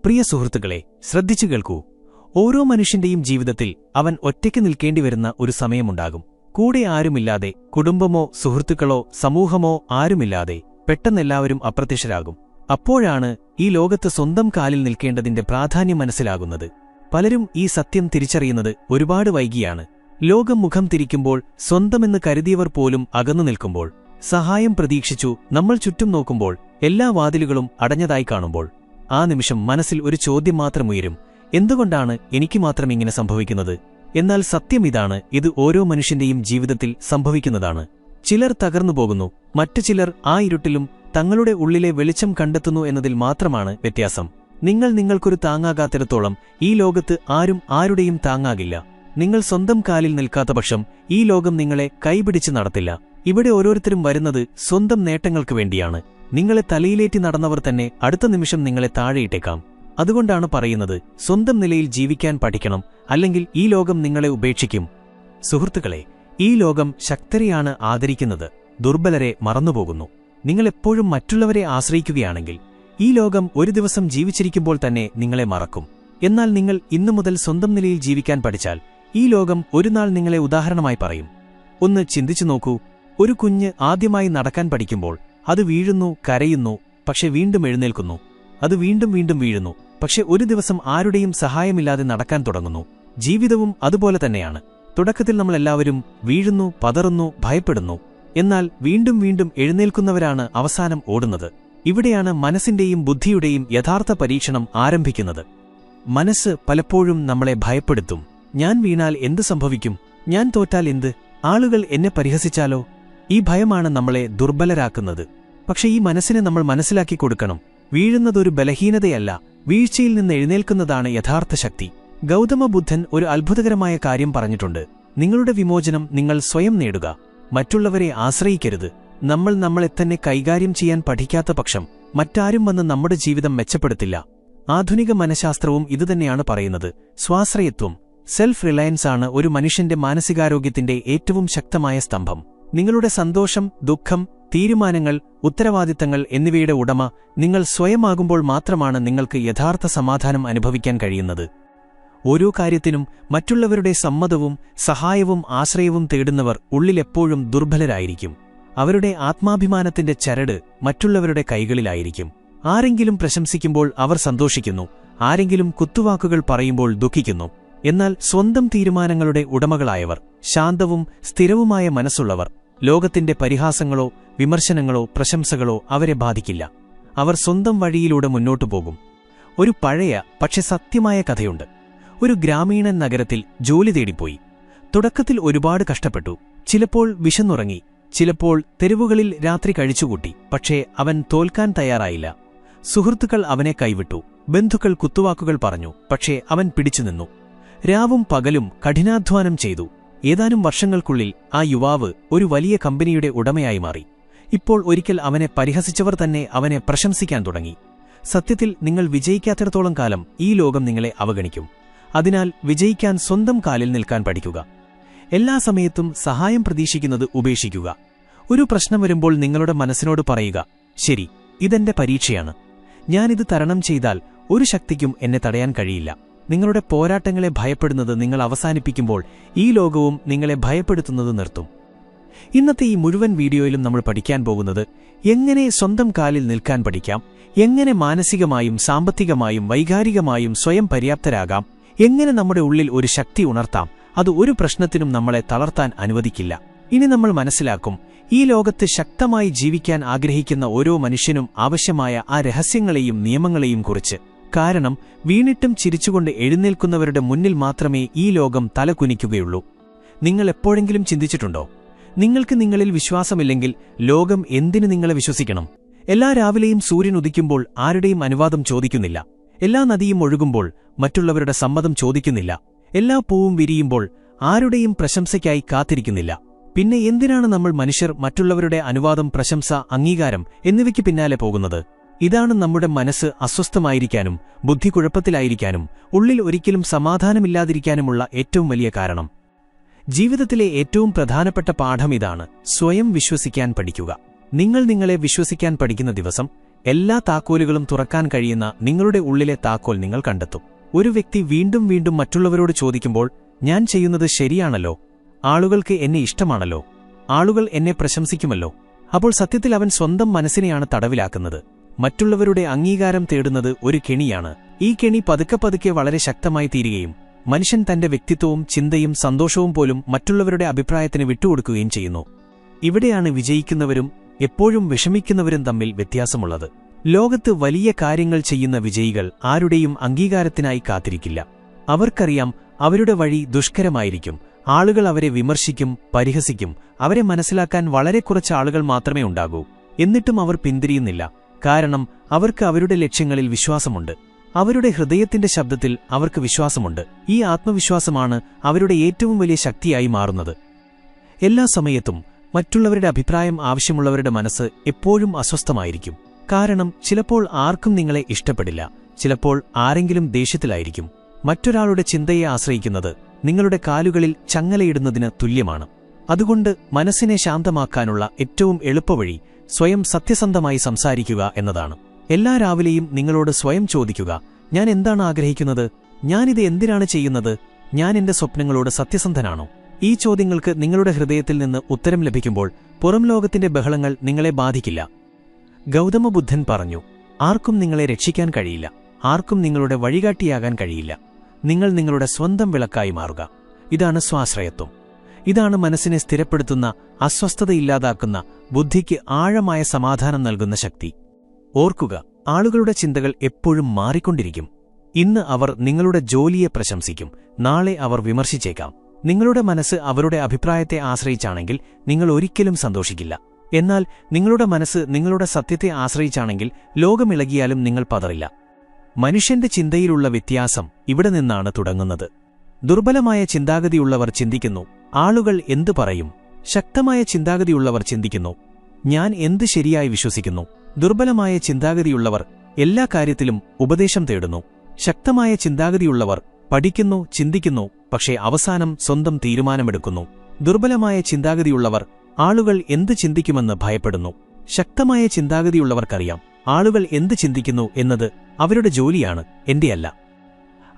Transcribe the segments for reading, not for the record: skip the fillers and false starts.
പ്രിയ സുഹൃത്തുക്കളെ, ശ്രദ്ധിച്ചു കേൾക്കൂ. ഓരോ മനുഷ്യന്റെയും ജീവിതത്തിൽ അവൻ ഒറ്റയ്ക്ക് നിൽക്കേണ്ടിവരുന്ന ഒരു സമയമുണ്ടാകും. കൂടെ ആരുമില്ലാതെ, കുടുംബമോ സുഹൃത്തുക്കളോ സമൂഹമോ ആരുമില്ലാതെ പെട്ടെന്നെല്ലാവരും അപ്രത്യക്ഷരാകും. അപ്പോഴാണ് ഈ ലോകത്ത് സ്വന്തം കാലിൽ നിൽക്കേണ്ടതിന്റെ പ്രാധാന്യം മനസ്സിലാകുന്നത്. പലരും ഈ സത്യം തിരിച്ചറിയുന്നത് ഒരുപാട് വൈകിയാണ്. ലോകം മുഖം തിരിക്കുമ്പോൾ, സ്വന്തമെന്ന് കരുതിയവർ പോലും അകന്നു നിൽക്കുമ്പോൾ, സഹായം പ്രതീക്ഷിച്ചു നമ്മൾ ചുറ്റും നോക്കുമ്പോൾ എല്ലാ വാതിലുകളും അടഞ്ഞതായി കാണുമ്പോൾ, ആ നിമിഷം മനസ്സിൽ ഒരു ചോദ്യം മാത്രമുയരും: എന്തുകൊണ്ടാണ് എനിക്ക് മാത്രം ഇങ്ങനെ സംഭവിക്കുന്നത്? എന്നാൽ സത്യം ഇതാണ്, ഇത് ഓരോ മനുഷ്യന്റെയും ജീവിതത്തിൽ സംഭവിക്കുന്നതാണ്. ചിലർ തകർന്നു പോകുന്നു, മറ്റു ചിലർ ആ ഇരുട്ടിലും തങ്ങളുടെ ഉള്ളിലെ വെളിച്ചം കണ്ടെത്തുന്നു എന്നതിൽ മാത്രമാണ് വ്യത്യാസം. നിങ്ങൾക്കൊരു താങ്ങാകാത്തിടത്തോളം ഈ ലോകത്ത് ആരും ആരുടെയും താങ്ങാകില്ല. നിങ്ങൾ സ്വന്തം കാലിൽ നിൽക്കാത്ത പക്ഷം ഈ ലോകം നിങ്ങളെ കൈപിടിച്ച് നടത്തില്ല. ഇവിടെ ഓരോരുത്തരും വരുന്നത് സ്വന്തം നേട്ടങ്ങൾക്ക് വേണ്ടിയാണ്. നിങ്ങളെ തലയിലേറ്റി നടന്നവർ തന്നെ അടുത്ത നിമിഷം നിങ്ങളെ താഴെയിട്ടേക്കാം. അതുകൊണ്ടാണ് പറയുന്നത്, സ്വന്തം നിലയിൽ ജീവിക്കാൻ പഠിക്കണം, അല്ലെങ്കിൽ ഈ ലോകം നിങ്ങളെ ഉപേക്ഷിക്കും. സുഹൃത്തുക്കളെ, ഈ ലോകം ശക്തരെയാണ് ആദരിക്കുന്നത്, ദുർബലരെ മറന്നുപോകുന്നു. നിങ്ങളെപ്പോഴും മറ്റുള്ളവരെ ആശ്രയിക്കുകയാണെങ്കിൽ ഈ ലോകം ഒരു ദിവസം ജീവിച്ചിരിക്കുമ്പോൾ തന്നെ നിങ്ങളെ മറക്കും. എന്നാൽ നിങ്ങൾ ഇന്നു മുതൽ സ്വന്തം നിലയിൽ ജീവിക്കാൻ പഠിച്ചാൽ ഈ ലോകം ഒരുനാൾ നിങ്ങളെ ഉദാഹരണമായി പറയും. ഒന്ന് ചിന്തിച്ചു നോക്കൂ. ഒരു കുഞ്ഞ് ആദ്യമായി നടക്കാൻ പഠിക്കുമ്പോൾ അത് വീഴുന്നു, കരയുന്നു, പക്ഷെ വീണ്ടും എഴുന്നേൽക്കുന്നു. അത് വീണ്ടും വീണ്ടും വീഴുന്നു, പക്ഷെ ഒരു ദിവസം ആരുടെയും സഹായമില്ലാതെ നടക്കാൻ തുടങ്ങുന്നു. ജീവിതവും അതുപോലെ തന്നെയാണ്. തുടക്കത്തിൽ നമ്മളെല്ലാവരും വീഴുന്നു, പതറുന്നു, ഭയപ്പെടുന്നു. എന്നാൽ വീണ്ടും വീണ്ടും എഴുന്നേൽക്കുന്നവരാണ് അവസാനം ഓടുന്നത്. ഇവിടെയാണ് മനസ്സിന്റെയും ബുദ്ധിയുടെയും യഥാർത്ഥ പരീക്ഷണം ആരംഭിക്കുന്നത്. മനസ്സ് പലപ്പോഴും നമ്മളെ ഭയപ്പെടുത്തും. ഞാൻ വീണാൽ എന്ത് സംഭവിക്കും? ഞാൻ തോറ്റാൽ എന്ത്? ആളുകൾ എന്നെ പരിഹസിച്ചാലോ? ഈ ഭയമാണ് നമ്മളെ ദുർബലരാക്കുന്നത്. പക്ഷെ ഈ മനസ്സിനെ നമ്മൾ മനസ്സിലാക്കി കൊടുക്കണം. വീഴുന്നതൊരു ബലഹീനതയല്ല, വീഴ്ചയിൽ നിന്ന് എഴുന്നേൽക്കുന്നതാണ് യഥാർത്ഥ ശക്തി. ഗൗതമ ബുദ്ധൻ ഒരു അത്ഭുതകരമായ കാര്യം പറഞ്ഞിട്ടുണ്ട്: നിങ്ങളുടെ വിമോചനം നിങ്ങൾ സ്വയം നേടുക, മറ്റുള്ളവരെ ആശ്രയിക്കരുത്. നമ്മളെ തന്നെ കൈകാര്യം ചെയ്യാൻ പഠിക്കാത്ത പക്ഷം മറ്റാരും വന്ന് നമ്മുടെ ജീവിതം മെച്ചപ്പെടുത്തില്ല. ആധുനിക മനഃശാസ്ത്രവും ഇതുതന്നെയാണ് പറയുന്നത്. സ്വാശ്രയത്വം, സെൽഫ് റിലയൻസ് ആണ് ഒരു മനുഷ്യന്റെ മാനസികാരോഗ്യത്തിന്റെ ഏറ്റവും ശക്തമായ സ്തംഭം. നിങ്ങളുടെ സന്തോഷം, ദുഃഖം, തീരുമാനങ്ങൾ, ഉത്തരവാദിത്തങ്ങൾ എന്നിവയുടെ ഉടമ നിങ്ങൾ സ്വയമാകുമ്പോൾ മാത്രമാണ് നിങ്ങൾക്ക് യഥാർത്ഥ സമാധാനം അനുഭവിക്കാൻ കഴിയുന്നത്. ഓരോ കാര്യത്തിനും മറ്റുള്ളവരുടെ സമ്മതവും സഹായവും ആശ്രയവും തേടുന്നവർ ഉള്ളിലെപ്പോഴും ദുർബലരായിരിക്കും. അവരുടെ ആത്മാഭിമാനത്തിന്റെ ചരട് മറ്റുള്ളവരുടെ കൈകളിലായിരിക്കും. ആരെങ്കിലും പ്രശംസിക്കുമ്പോൾ അവർ സന്തോഷിക്കുന്നു, ആരെങ്കിലും കുത്തുവാക്കുകൾ പറയുമ്പോൾ ദുഃഖിക്കുന്നു. എന്നാൽ സ്വന്തം തീരുമാനങ്ങളുടെ ഉടമകളായവർ, ശാന്തവും സ്ഥിരവുമായ മനസ്സുള്ളവർ, ലോകത്തിന്റെ പരിഹാസങ്ങളോ വിമർശനങ്ങളോ പ്രശംസകളോ അവരെ ബാധിക്കില്ല. അവർ സ്വന്തം വഴിയിലൂടെ മുന്നോട്ടു പോകും. ഒരു പഴയ പക്ഷെ സത്യമായ കഥയുണ്ട്. ഒരു ഗ്രാമീണൻ നഗരത്തിൽ ജോലി തേടിപ്പോയി. തുടക്കത്തിൽ ഒരുപാട് കഷ്ടപ്പെട്ടു. ചിലപ്പോൾ വിശന്നുറങ്ങി, ചിലപ്പോൾ തെരുവുകളിൽ രാത്രി കഴിച്ചുകൂട്ടി. പക്ഷേ അവൻ തോൽക്കാൻ തയ്യാറായില്ല. സുഹൃത്തുക്കൾ അവനെ കൈവിട്ടു, ബന്ധുക്കൾ കുത്തുവാക്കുകൾ പറഞ്ഞു. പക്ഷേ അവൻ പിടിച്ചുനിന്നു. രാവും പകലും കഠിനാധ്വാനം ചെയ്തു. ഏതാനും വർഷങ്ങൾക്കുള്ളിൽ ആ യുവാവ് ഒരു വലിയ കമ്പനിയുടെ ഉടമയായി മാറി. ഇപ്പോൾ ഒരിക്കൽ അവനെ പരിഹസിച്ചവർ തന്നെ അവനെ പ്രശംസിക്കാൻ തുടങ്ങി. സത്യത്തിൽ നിങ്ങൾ വിജയിക്കാത്തിടത്തോളം കാലം ഈ ലോകം നിങ്ങളെ അവഗണിക്കും. അതിനാൽ വിജയിക്കാൻ സ്വന്തം കാലിൽ നിൽക്കാൻ പഠിക്കുക. എല്ലാ സമയത്തും സഹായം പ്രതീക്ഷിക്കുന്നത് ഉപേക്ഷിക്കുക. ഒരു പ്രശ്നം വരുമ്പോൾ നിങ്ങളുടെ മനസ്സിനോട് പറയുക: ശരി, ഇതെന്റെ പരീക്ഷയാണ്. ഞാനിത് തരണം ചെയ്താൽ ഒരു ശക്തിക്കും എന്നെ തടയാൻ കഴിയില്ല. നിങ്ങളുടെ പോരാട്ടങ്ങളെ ഭയപ്പെടുന്നത് നിങ്ങൾ അവസാനിപ്പിക്കുമ്പോൾ ഈ ലോകവും നിങ്ങളെ ഭയപ്പെടുത്തുന്നത് നിർത്തും. ഇന്നത്തെ ഈ മുഴുവൻ വീഡിയോയിലും നമ്മൾ പഠിക്കാൻ പോകുന്നത് എങ്ങനെ സ്വന്തം കാലിൽ നിൽക്കാൻ പഠിക്കാം, എങ്ങനെ മാനസികമായും സാമ്പത്തികമായും വൈകാരികമായും സ്വയം പര്യാപ്തരാകാം, എങ്ങനെ നമ്മുടെ ഉള്ളിൽ ഒരു ശക്തി ഉണർത്താം, അത് ഒരു പ്രശ്നത്തിനും നമ്മളെ തളർത്താൻ അനുവദിക്കില്ല. ഇനി നമ്മൾ മനസ്സിലാക്കും ഈ ലോകത്ത് ശക്തമായി ജീവിക്കാൻ ആഗ്രഹിക്കുന്ന ഓരോ മനുഷ്യനും ആവശ്യമായ ആ രഹസ്യങ്ങളെയും നിയമങ്ങളെയും കുറിച്ച്. കാരണം വീണിട്ടും ചിരിച്ചുകൊണ്ട് എഴുന്നേൽക്കുന്നവരുടെ മുന്നിൽ മാത്രമേ ഈ ലോകം തലകുനിക്കുകയുള്ളൂ. നിങ്ങൾ എപ്പോഴെങ്കിലും ചിന്തിച്ചിട്ടുണ്ടോ, നിങ്ങൾക്ക് നിങ്ങളിൽ വിശ്വാസമില്ലെങ്കിൽ ലോകം എന്തിന് നിങ്ങളെ വിശ്വസിക്കണം? എല്ലാ രാവിലെയും സൂര്യൻ ഉദിക്കുമ്പോൾ ആരുടെയും അനുവാദം ചോദിക്കുന്നില്ല. എല്ലാ നദിയും ഒഴുകുമ്പോൾ മറ്റുള്ളവരുടെ സമ്മതം ചോദിക്കുന്നില്ല. എല്ലാ പൂവും വിരിയുമ്പോൾ ആരുടെയും പ്രശംസയ്ക്കായി കാത്തിരിക്കുന്നില്ല. പിന്നെ എന്തിനാണ് നമ്മൾ മനുഷ്യർ മറ്റുള്ളവരുടെ അനുവാദം, പ്രശംസ, അംഗീകാരം എന്നിവയ്ക്ക് പിന്നാലെ പോകുന്നത്? ഇതാണ് നമ്മുടെ മനസ്സ് അസ്വസ്ഥമായിരിക്കാനും ബുദ്ധി കുഴപ്പത്തിലായിരിക്കാനും ഉള്ളിൽ ഒരിക്കലും സമാധാനമില്ലാതിരിക്കാനുമുള്ള ഏറ്റവും വലിയ കാരണം. ജീവിതത്തിലെ ഏറ്റവും പ്രധാനപ്പെട്ട പാഠം ഇതാണ്: സ്വയം വിശ്വസിക്കാൻ പഠിക്കുക. നിങ്ങൾ നിങ്ങളെ വിശ്വസിക്കാൻ പഠിക്കുന്ന ദിവസം എല്ലാ താക്കോലുകളും തുറക്കാൻ കഴിയുന്ന നിങ്ങളുടെ ഉള്ളിലെ താക്കോൽ നിങ്ങൾ കണ്ടെത്തും. ഒരു വ്യക്തി വീണ്ടും വീണ്ടും മറ്റുള്ളവരോട് ചോദിക്കുമ്പോൾ, ഞാൻ ചെയ്യുന്നത് ശരിയാണല്ലോ, ആളുകൾക്ക് എന്നെ ഇഷ്ടമാണല്ലോ, ആളുകൾ എന്നെ പ്രശംസിക്കുമല്ലോ, അപ്പോൾ സത്യത്തിൽ അവൻ സ്വന്തം മനസ്സിനെയാണ് തടവിലാക്കുന്നത്. മറ്റുള്ളവരുടെ അംഗീകാരം തേടുന്നത് ഒരു കെണിയാണ്. ഈ കെണി പതുക്കെ പതുക്കെ വളരെ ശക്തമായി തീരുകയും മനുഷ്യൻ തന്റെ വ്യക്തിത്വവും ചിന്തയും സന്തോഷവും പോലും മറ്റുള്ളവരുടെ അഭിപ്രായത്തിന് വിട്ടുകൊടുക്കുകയും ചെയ്യുന്നു. ഇവിടെയാണ് വിജയിക്കുന്നവരും എപ്പോഴും വിഷമിക്കുന്നവരും തമ്മിൽ വ്യത്യാസമുള്ളത്. ലോകത്ത് വലിയ കാര്യങ്ങൾ ചെയ്യുന്ന വിജയികൾ ആരുടെയും അംഗീകാരത്തിനായി കാത്തിരിക്കില്ല. അവർക്കറിയാം അവരുടെ വഴി ദുഷ്കരമായിരിക്കും. ആളുകൾ അവരെ വിമർശിക്കും, പരിഹസിക്കും. അവരെ മനസ്സിലാക്കാൻ വളരെ കുറച്ച് ആളുകൾ മാത്രമേ ഉണ്ടാകൂ. എന്നിട്ടും അവർ പിന്തിരിയുന്നില്ല. കാരണം അവർക്ക് അവരുടെ ലക്ഷ്യങ്ങളിൽ വിശ്വാസമുണ്ട്. അവരുടെ ഹൃദയത്തിന്റെ ശബ്ദത്തിൽ അവർക്ക് വിശ്വാസമുണ്ട്. ഈ ആത്മവിശ്വാസമാണ് അവരുടെ ഏറ്റവും വലിയ ശക്തിയായി മാറുന്നത്. എല്ലാ സമയത്തും മറ്റുള്ളവരുടെ അഭിപ്രായം ആവശ്യമുള്ളവരുടെ മനസ്സ് എപ്പോഴും അസ്വസ്ഥമായിരിക്കും. കാരണം ചിലപ്പോൾ ആർക്കും നിങ്ങളെ ഇഷ്ടപ്പെടില്ല, ചിലപ്പോൾ ആരെങ്കിലും ദേഷ്യത്തിലായിരിക്കും. മറ്റൊരാളുടെ ചിന്തയെ ആശ്രയിക്കുന്നത് നിങ്ങളുടെ കാലുകളിൽ ചങ്ങലയിടുന്നതിന് തുല്യമാണ്. അതുകൊണ്ട് മനസ്സിനെ ശാന്തമാക്കാനുള്ള ഏറ്റവും എളുപ്പവഴി സ്വയം സത്യസന്ധമായി സംസാരിക്കുക എന്നതാണ്. എല്ലാ രാവിലെയും നിങ്ങളോട് സ്വയം ചോദിക്കുക, ഞാൻ എന്താണ് ആഗ്രഹിക്കുന്നത്, ഞാനിത് എന്തിനാണ് ചെയ്യുന്നത്, ഞാൻ എന്റെ സ്വപ്നങ്ങളോട് സത്യസന്ധനാണോ? ഈ ചോദ്യങ്ങൾക്ക് നിങ്ങളുടെ ഹൃദയത്തിൽ നിന്ന് ഉത്തരം ലഭിക്കുമ്പോൾ പുറം ലോകത്തിന്റെ ബഹളങ്ങൾ നിങ്ങളെ ബാധിക്കില്ല. ഗൗതമബുദ്ധൻ പറഞ്ഞു, ആർക്കും നിങ്ങളെ രക്ഷിക്കാൻ കഴിയില്ല, ആർക്കും നിങ്ങളുടെ വഴികാട്ടിയാകാൻ കഴിയില്ല. നിങ്ങൾ നിങ്ങളുടെ സ്വന്തം വിളക്കായി മാറുക. ഇതാണ് സ്വാശ്രയത്വം. ഇതാണ് മനസ്സിനെ സ്ഥിരപ്പെടുത്തുന്ന, അസ്വസ്ഥതയില്ലാതാക്കുന്ന, ബുദ്ധിക്ക് ആഴമായ സമാധാനം നൽകുന്ന ശക്തി. ഓർക്കുക, ആളുകളുടെ ചിന്തകൾ എപ്പോഴും മാറിക്കൊണ്ടിരിക്കും. ഇന്ന് അവർ നിങ്ങളുടെ ജോലിയെ പ്രശംസിക്കും, നാളെ അവർ വിമർശിച്ചേക്കാം. നിങ്ങളുടെ മനസ്സ് അവരുടെ അഭിപ്രായത്തെ ആശ്രയിച്ചാണെങ്കിൽ നിങ്ങൾ ഒരിക്കലും സന്തോഷിക്കില്ല. എന്നാൽ നിങ്ങളുടെ മനസ്സ് നിങ്ങളുടെ സത്യത്തെ ആശ്രയിച്ചാണെങ്കിൽ ലോകമിളകിയാലും നിങ്ങൾ പതറില്ല. മനുഷ്യന്റെ ചിന്തയിലുള്ള വ്യത്യാസം ഇവിടെ നിന്നാണ് തുടങ്ങുന്നത്. ദുർബലമായ ചിന്താഗതിയുള്ളവർ ചിന്തിക്കുന്നു, ആളുകൾ എന്തു പറയും? ശക്തമായ ചിന്താഗതിയുള്ളവർ ചിന്തിക്കുന്നു, ഞാൻ എന്ത് ശരിയായി വിശ്വസിക്കുന്നു? ദുർബലമായ ചിന്താഗതിയുള്ളവർ എല്ലാ കാര്യത്തിലും ഉപദേശം തേടുന്നു. ശക്തമായ ചിന്താഗതിയുള്ളവർ പഠിക്കുന്നു, ചിന്തിക്കുന്നു, പക്ഷേ അവസാനം സ്വന്തം തീരുമാനമെടുക്കുന്നു. ദുർബലമായ ചിന്താഗതിയുള്ളവർ ആളുകൾ എന്ത് ചിന്തിക്കുമെന്ന് ഭയപ്പെടുന്നു. ശക്തമായ ചിന്താഗതിയുള്ളവർക്കറിയാം, ആളുകൾ എന്ത് ചിന്തിക്കുന്നു എന്നത് അവരുടെ ജോലിയാണ്, എന്റെയല്ല.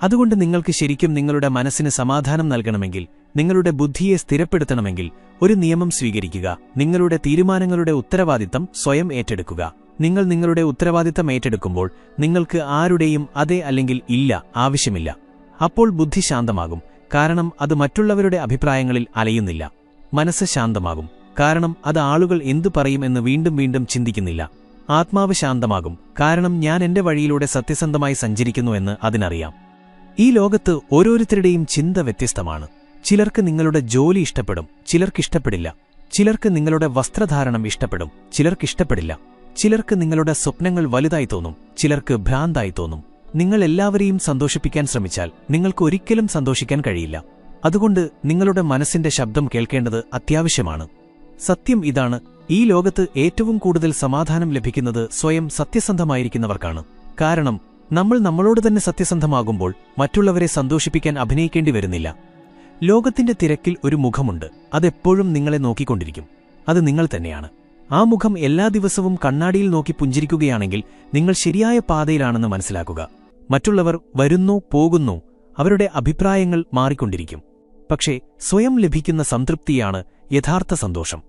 അതുകൊണ്ട് നിങ്ങൾക്ക് ശരിക്കും നിങ്ങളുടെ മനസ്സിന് സമാധാനം നൽകണമെങ്കിൽ, നിങ്ങളുടെ ബുദ്ധിയെ സ്ഥിരപ്പെടുത്തണമെങ്കിൽ ഒരു നിയമം സ്വീകരിക്കുക. നിങ്ങളുടെ തീരുമാനങ്ങളുടെ ഉത്തരവാദിത്തം സ്വയം ഏറ്റെടുക്കുക. നിങ്ങൾ നിങ്ങളുടെ ഉത്തരവാദിത്തം ഏറ്റെടുക്കുമ്പോൾ നിങ്ങൾക്ക് ആരുടെയും അതെ അല്ലെങ്കിൽ ഇല്ല ആവശ്യമില്ല. അപ്പോൾ ബുദ്ധി ശാന്തമാകും, കാരണം അത് മറ്റുള്ളവരുടെ അഭിപ്രായങ്ങളിൽ അലയുന്നില്ല. മനസ്സ് ശാന്തമാകും, കാരണം അത് ആളുകൾ എന്തു പറയും എന്ന് വീണ്ടും വീണ്ടും ചിന്തിക്കുന്നില്ല. ആത്മാവ് ശാന്തമാകും, കാരണം ഞാൻ എന്റെ വഴിയിലൂടെ സത്യസന്ധമായി സഞ്ചരിക്കുന്നു എന്ന് അതിനറിയാം. ഈ ലോകത്ത് ഓരോരുത്തരുടെയും ചിന്ത വ്യത്യസ്തമാണ്. ചിലർക്ക് നിങ്ങളുടെ ജോലി ഇഷ്ടപ്പെടും, ചിലർക്കിഷ്ടപ്പെടില്ല. ചിലർക്ക് നിങ്ങളുടെ വസ്ത്രധാരണം ഇഷ്ടപ്പെടും, ചിലർക്കിഷ്ടപ്പെടില്ല. ചിലർക്ക് നിങ്ങളുടെ സ്വപ്നങ്ങൾ വലുതായി തോന്നും, ചിലർക്ക് ഭ്രാന്തായി തോന്നും. നിങ്ങൾ എല്ലാവരെയും സന്തോഷിപ്പിക്കാൻ ശ്രമിച്ചാൽ നിങ്ങൾക്ക് ഒരിക്കലും സന്തോഷിക്കാൻ കഴിയില്ല. അതുകൊണ്ട് നിങ്ങളുടെ മനസ്സിന്റെ ശബ്ദം കേൾക്കേണ്ടത് അത്യാവശ്യമാണ്. സത്യം ഇതാണ്, ഈ ലോകത്ത് ഏറ്റവും കൂടുതൽ സമാധാനം ലഭിക്കുന്നത് സ്വയം സത്യസന്ധമായിരിക്കുന്നവർക്കാണ്. കാരണം നമ്മൾ നമ്മളോട് തന്നെ സത്യസന്ധമാകുമ്പോൾ മറ്റുള്ളവരെ സന്തോഷിപ്പിക്കാൻ അഭിനയിക്കേണ്ടി വരുന്നില്ല. ലോകത്തിന്റെ തിരക്കിൽ ഒരു മുഖമുണ്ട്, അതെപ്പോഴും നിങ്ങളെ നോക്കിക്കൊണ്ടിരിക്കും. അത് നിങ്ങൾ തന്നെയാണ്. ആ മുഖം എല്ലാ ദിവസവും കണ്ണാടിയിൽ നോക്കി പുഞ്ചിരിക്കുകയാണെങ്കിൽ നിങ്ങൾ ശരിയായ പാതയിലാണെന്ന് മനസ്സിലാക്കുക. മറ്റുള്ളവർ വരുന്നു, പോകുന്നു, അവരുടെ അഭിപ്രായങ്ങൾ മാറിക്കൊണ്ടിരിക്കും. പക്ഷേ സ്വയം ലഭിക്കുന്ന സംതൃപ്തിയാണ് യഥാർത്ഥ സന്തോഷം.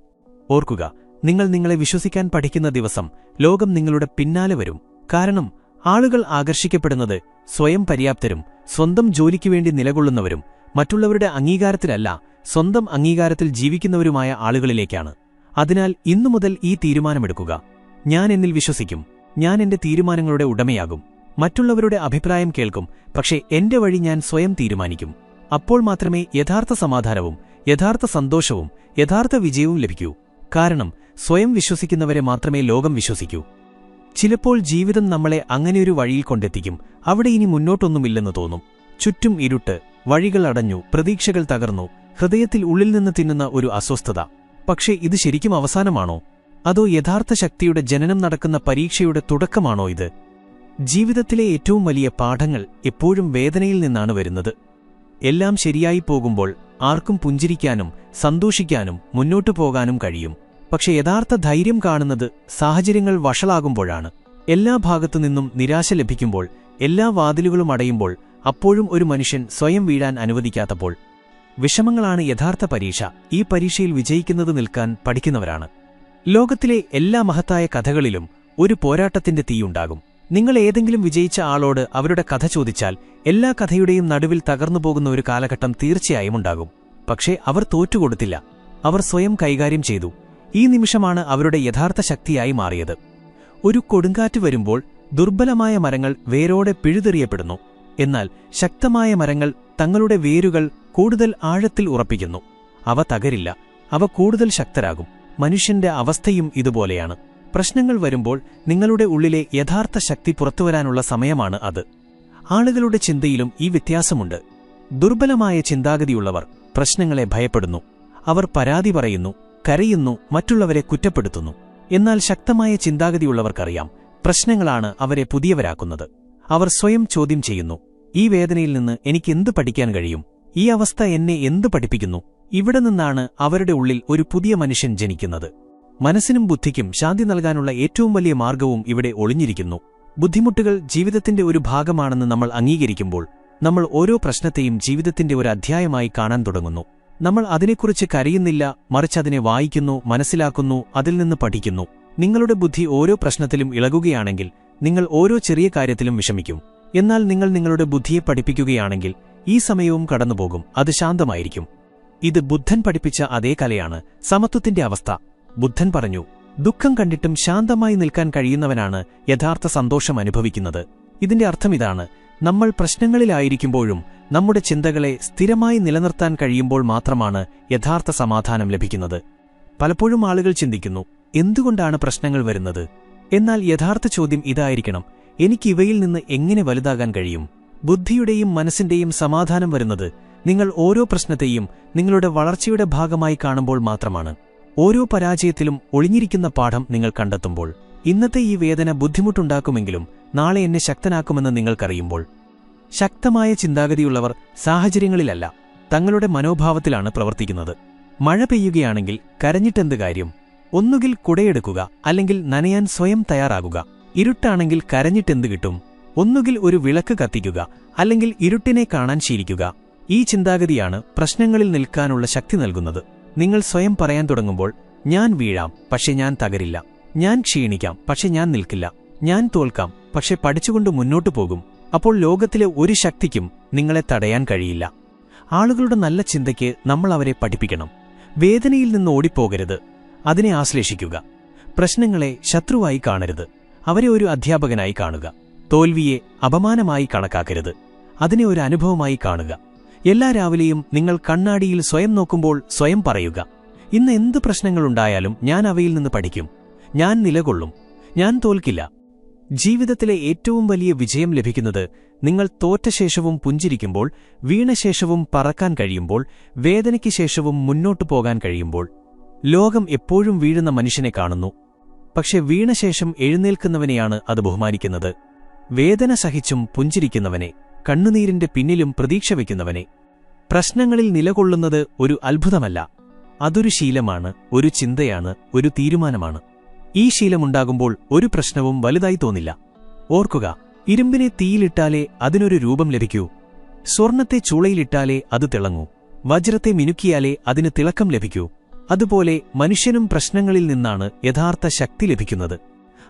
ഓർക്കുക, നിങ്ങൾ നിങ്ങളെ വിശ്വസിക്കാൻ പഠിക്കുന്ന ദിവസം ലോകം നിങ്ങളുടെ പിന്നാലെ വരും. കാരണം ആളുകൾ ആകർഷിക്കപ്പെടുന്നത് സ്വയം പര്യാപ്തരും സ്വന്തം ജോലിക്കുവേണ്ടി നിലകൊള്ളുന്നവരും മറ്റുള്ളവരുടെ അംഗീകാരത്തിലല്ല, സ്വന്തം അംഗീകാരത്തിൽ ജീവിക്കുന്നവരുമായ ആളുകളിലേക്കാണ്. അതിനാൽ ഇന്നു മുതൽ ഈ തീരുമാനമെടുക്കുക, ഞാൻ എന്നിൽ വിശ്വസിക്കും, ഞാൻ എന്റെ തീരുമാനങ്ങളുടെ ഉടമയാകും. മറ്റുള്ളവരുടെ അഭിപ്രായം കേൾക്കും, പക്ഷേ എന്റെ വഴി ഞാൻ സ്വയം തീരുമാനിക്കും. അപ്പോൾ മാത്രമേ യഥാർത്ഥ സമാധാനവും യഥാർത്ഥ സന്തോഷവും യഥാർത്ഥ വിജയവും ലഭിക്കൂ. കാരണം സ്വയം വിശ്വസിക്കുന്നവരെ മാത്രമേ ലോകം വിശ്വസിക്കൂ. ചിലപ്പോൾ ജീവിതം നമ്മളെ അങ്ങനെയൊരു വഴിയിൽ കൊണ്ടെത്തിക്കും, അവിടെ ഇനി മുന്നോട്ടൊന്നുമില്ലെന്ന് തോന്നും. ചുറ്റും ഇരുട്ട്, വഴികൾ അടഞ്ഞു, പ്രതീക്ഷകൾ തകർന്നു, ഹൃദയത്തിൽ ഉള്ളിൽ നിന്ന് തിന്നുന്ന ഒരു അസ്വസ്ഥത. പക്ഷേ ഇത് ശരിക്കും അവസാനമാണോ? അതോ യഥാർത്ഥ ശക്തിയുടെ ജനനം നടക്കുന്ന പരീക്ഷയുടെ തുടക്കമാണോ ഇത്? ജീവിതത്തിലെ ഏറ്റവും വലിയ പാഠങ്ങൾ എപ്പോഴും വേദനയിൽ നിന്നാണ് വരുന്നത്. എല്ലാം ശരിയായി പോകുമ്പോൾ ആർക്കും പുഞ്ചിരിക്കാനും സന്തോഷിക്കാനും മുന്നോട്ടു പോകാനും കഴിയും. പക്ഷെ യഥാർത്ഥ ധൈര്യം കാണുന്നത് സാഹചര്യങ്ങൾ വഷളാകുമ്പോഴാണ്. എല്ലാ ഭാഗത്തുനിന്നും നിരാശ ലഭിക്കുമ്പോൾ, എല്ലാ വാതിലുകളും അടയുമ്പോൾ, അപ്പോഴും ഒരു മനുഷ്യൻ സ്വയം വീഴാൻ അനുവദിക്കാത്തപ്പോൾ. വിഷമങ്ങളാണ് യഥാർത്ഥ പരീക്ഷ. ഈ പരീക്ഷയിൽ വിജയിക്കുന്നത് നിൽക്കാൻ പഠിക്കുന്നവരാണ്. ലോകത്തിലെ എല്ലാ മഹത്തായ കഥകളിലും ഒരു പോരാട്ടത്തിന്റെ തീയുണ്ടാകും. നിങ്ങൾ ഏതെങ്കിലും വിജയിച്ച ആളോട് അവരുടെ കഥ ചോദിച്ചാൽ എല്ലാ കഥയുടെയും നടുവിൽ തകർന്നുപോകുന്ന ഒരു കാലഘട്ടം തീർച്ചയായും ഉണ്ടാകും. പക്ഷേ അവർ തോറ്റുകൊടുത്തില്ല. അവർ സ്വയം കൈകാര്യം ചെയ്തു. ഈ നിമിഷമാണ് അവരുടെ യഥാർത്ഥ ശക്തിയായി മാറിയത്. ഒരു കൊടുങ്കാറ്റ് വരുമ്പോൾ ദുർബലമായ മരങ്ങൾ വേരോടെ പിഴുതെറിയപ്പെടുന്നു. എന്നാൽ ശക്തമായ മരങ്ങൾ തങ്ങളുടെ വേരുകൾ കൂടുതൽ ആഴത്തിൽ ഉറപ്പിക്കുന്നു. അവ തകരില്ല, അവ കൂടുതൽ ശക്തരാകും. മനുഷ്യന്റെ അവസ്ഥയും ഇതുപോലെയാണ്. പ്രശ്നങ്ങൾ വരുമ്പോൾ നിങ്ങളുടെ ഉള്ളിലെ യഥാർത്ഥ ശക്തി പുറത്തുവരാനുള്ള സമയമാണ് അത്. ആളുകളുടെ ചിന്തയിലും ഈ വ്യത്യാസമുണ്ട്. ദുർബലമായ ചിന്താഗതിയുള്ളവർ പ്രശ്നങ്ങളെ ഭയപ്പെടുന്നു. അവർ പരാതി പറയുന്നു, കരയുന്നു, മറ്റുള്ളവരെ കുറ്റപ്പെടുത്തുന്നു. എന്നാൽ ശക്തമായ ചിന്താഗതിയുള്ളവർക്കറിയാം, പ്രശ്നങ്ങളാണ് അവരെ പുതിയവരാക്കുന്നത്. അവർ സ്വയം ചോദ്യം ചെയ്യുന്നു, ഈ വേദനയിൽ നിന്ന് എനിക്കെന്ത് പഠിക്കാൻ കഴിയും? ഈ അവസ്ഥ എന്നെ എന്ത് പഠിപ്പിക്കുന്നു? ഇവിടെ നിന്നാണ് അവരുടെ ഉള്ളിൽ ഒരു പുതിയ മനുഷ്യൻ ജനിക്കുന്നത്. മനസ്സിനും ബുദ്ധിക്കും ശാന്തി നൽകാനുള്ള ഏറ്റവും വലിയ മാർഗവും ഇവിടെ ഒളിഞ്ഞിരിക്കുന്നു. ബുദ്ധിമുട്ടുകൾ ജീവിതത്തിന്റെ ഒരു ഭാഗമാണെന്ന് നമ്മൾ അംഗീകരിക്കുമ്പോൾ നമ്മൾ ഓരോ പ്രശ്നത്തെയും ജീവിതത്തിന്റെ ഒരു അധ്യായമായി കാണാൻ തുടങ്ങുന്നു. നമ്മൾ അതിനെക്കുറിച്ച് കരയുന്നില്ല, മറിച്ച് അതിനെ വായിക്കുന്നു, മനസ്സിലാക്കുന്നു, അതിൽ നിന്ന് പഠിക്കുന്നു. നിങ്ങളുടെ ബുദ്ധി ഓരോ പ്രശ്നത്തിലും ഇളകുകയാണെങ്കിൽ നിങ്ങൾ ഓരോ ചെറിയ കാര്യത്തിലും വിഷമിക്കും. എന്നാൽ നിങ്ങൾ നിങ്ങളുടെ ബുദ്ധിയെ പഠിപ്പിക്കുകയാണെങ്കിൽ ഈ സമയവും കടന്നുപോകും, അത് ശാന്തമായിരിക്കും. ഇത് ബുദ്ധൻ പഠിപ്പിച്ച അതേ കലയാണ്, സമത്വത്തിന്റെ അവസ്ഥ. ബുദ്ധൻ പറഞ്ഞു, ദുഃഖം കണ്ടിട്ടും ശാന്തമായി നിൽക്കാൻ കഴിയുന്നവനാണ് യഥാർത്ഥ സന്തോഷം അനുഭവിക്കുന്നത്. ഇതിന്റെ അർത്ഥമിതാണ്, നമ്മൾ പ്രശ്നങ്ങളിലായിരിക്കുമ്പോഴും നമ്മുടെ ചിന്തകളെ സ്ഥിരമായി നിലനിർത്താൻ കഴിയുമ്പോൾ മാത്രമാണ് യഥാർത്ഥ സമാധാനം ലഭിക്കുന്നത്. പലപ്പോഴും ആളുകൾ ചിന്തിക്കുന്നു, എന്തുകൊണ്ടാണ് പ്രശ്നങ്ങൾ വരുന്നത്? എന്നാൽ യഥാർത്ഥ ചോദ്യം ഇതായിരിക്കണം, എനിക്കിവയിൽ നിന്ന് എങ്ങനെ വലുതാകാൻ കഴിയും? ബുദ്ധിയുടെയും മനസ്സിന്റെയും സമാധാനം വരുന്നത് നിങ്ങൾ ഓരോ പ്രശ്നത്തെയും നിങ്ങളുടെ വളർച്ചയുടെ ഭാഗമായി കാണുമ്പോൾ മാത്രമാണ്. ഓരോ പരാജയത്തിലും ഒളിഞ്ഞിരിക്കുന്ന പാഠം നിങ്ങൾ കണ്ടെത്തുമ്പോൾ. ഇന്നത്തെ ഈ വേദന ബുദ്ധിമുട്ടുണ്ടാക്കുമെങ്കിലും നാളെ എന്നെ ശക്തനാക്കുമെന്ന് നിങ്ങൾക്കറിയുമ്പോൾ. ശക്തമായ ചിന്താഗതിയുള്ളവർ സാഹചര്യങ്ങളിലല്ല, തങ്ങളുടെ മനോഭാവത്തിലാണ് പ്രവർത്തിക്കുന്നത്. മഴ പെയ്യുകയാണെങ്കിൽ കരഞ്ഞിട്ടെന്ത് കാര്യം? ഒന്നുകിൽ കുടയെടുക്കുക, അല്ലെങ്കിൽ നനയാൻ സ്വയം തയ്യാറാകുക. ഇരുട്ടാണെങ്കിൽ കരഞ്ഞിട്ടെന്ത് കിട്ടും? ഒന്നുകിൽ ഒരു വിളക്ക് കത്തിക്കുക, അല്ലെങ്കിൽ ഇരുട്ടിനെ കാണാൻ ശീലിക്കുക. ഈ ചിന്താഗതിയാണ് പ്രശ്നങ്ങളിൽ നിൽക്കാനുള്ള ശക്തി നൽകുന്നത്. നിങ്ങൾ സ്വയം പറയാൻ തുടങ്ങുമ്പോൾ, ഞാൻ വീഴാം, പക്ഷെ ഞാൻ തകരില്ല. ഞാൻ ക്ഷീണിക്കാം, പക്ഷെ ഞാൻ നിൽക്കില്ല. ഞാൻ തോൽക്കാം, പക്ഷെ പഠിച്ചുകൊണ്ട് മുന്നോട്ടു പോകും. അപ്പോൾ ലോകത്തിലെ ഒരു ശക്തിക്കും നിങ്ങളെ തടയാൻ കഴിയില്ല. ആളുകളുടെ നല്ല ചിന്തയ്ക്ക് നമ്മൾ അവരെ പഠിപ്പിക്കണം. വേദനയിൽ നിന്ന് ഓടിപ്പോകരുത്, അതിനെ ആശ്ലേഷിക്കുക. പ്രശ്നങ്ങളെ ശത്രുവായി കാണരുത്, അവരെ ഒരു അധ്യാപകനായി കാണുക. തോൽവിയെ അപമാനമായി കണക്കാക്കരുത്, അതിനെ ഒരു അനുഭവമായി കാണുക. എല്ലാ രാവിലെയും നിങ്ങൾ കണ്ണാടിയിൽ സ്വയം നോക്കുമ്പോൾ സ്വയം പറയുക, ഇന്ന് എന്ത് പ്രശ്നങ്ങളുണ്ടായാലും ഞാൻ അവയിൽ നിന്ന് പഠിക്കും, ഞാൻ നിലകൊള്ളും, ഞാൻ തോൽക്കില്ല. ജീവിതത്തിലെ ഏറ്റവും വലിയ വിജയം ലഭിക്കുന്നത് നിങ്ങൾ തോറ്റ ശേഷവും പുഞ്ചിരിക്കുമ്പോൾ, വീണശേഷവും പറക്കാൻ കഴിയുമ്പോൾ, വേദനയ്ക്ക് ശേഷവും മുന്നോട്ടു പോകാൻ കഴിയുമ്പോൾ. ലോകം എപ്പോഴും വീഴുന്ന മനുഷ്യനെ കാണുന്നു, പക്ഷെ വീണശേഷം എഴുന്നേൽക്കുന്നവനെയാണ് അത് ബഹുമാനിക്കുന്നത്. വേദന സഹിച്ചും പുഞ്ചിരിക്കുന്നവനെ, കണ്ണുനീരിന്റെ പിന്നിലും പ്രതീക്ഷ വയ്ക്കുന്നവനെ. പ്രശ്നങ്ങളിൽ നിലകൊള്ളുന്നത് ഒരു അത്ഭുതമല്ല, അതൊരു ശീലമാണ്, ഒരു ചിന്തയാണ്, ഒരു തീരുമാനമാണ്. ഈ ശീലമുണ്ടാകുമ്പോൾ ഒരു പ്രശ്നവും വലുതായി തോന്നില്ല. ഓർക്കുക, ഇരുമ്പിനെ തീയിലിട്ടാലേ അതിനൊരു രൂപം ലഭിക്കൂ. സ്വർണത്തെ ചൂളയിലിട്ടാലേ അത് തിളങ്ങൂ. വജ്രത്തെ മിനുക്കിയാലേ അതിന് തിളക്കം ലഭിക്കൂ. അതുപോലെ മനുഷ്യനും പ്രശ്നങ്ങളിൽ നിന്നാണ് യഥാർത്ഥ ശക്തി ലഭിക്കുന്നത്.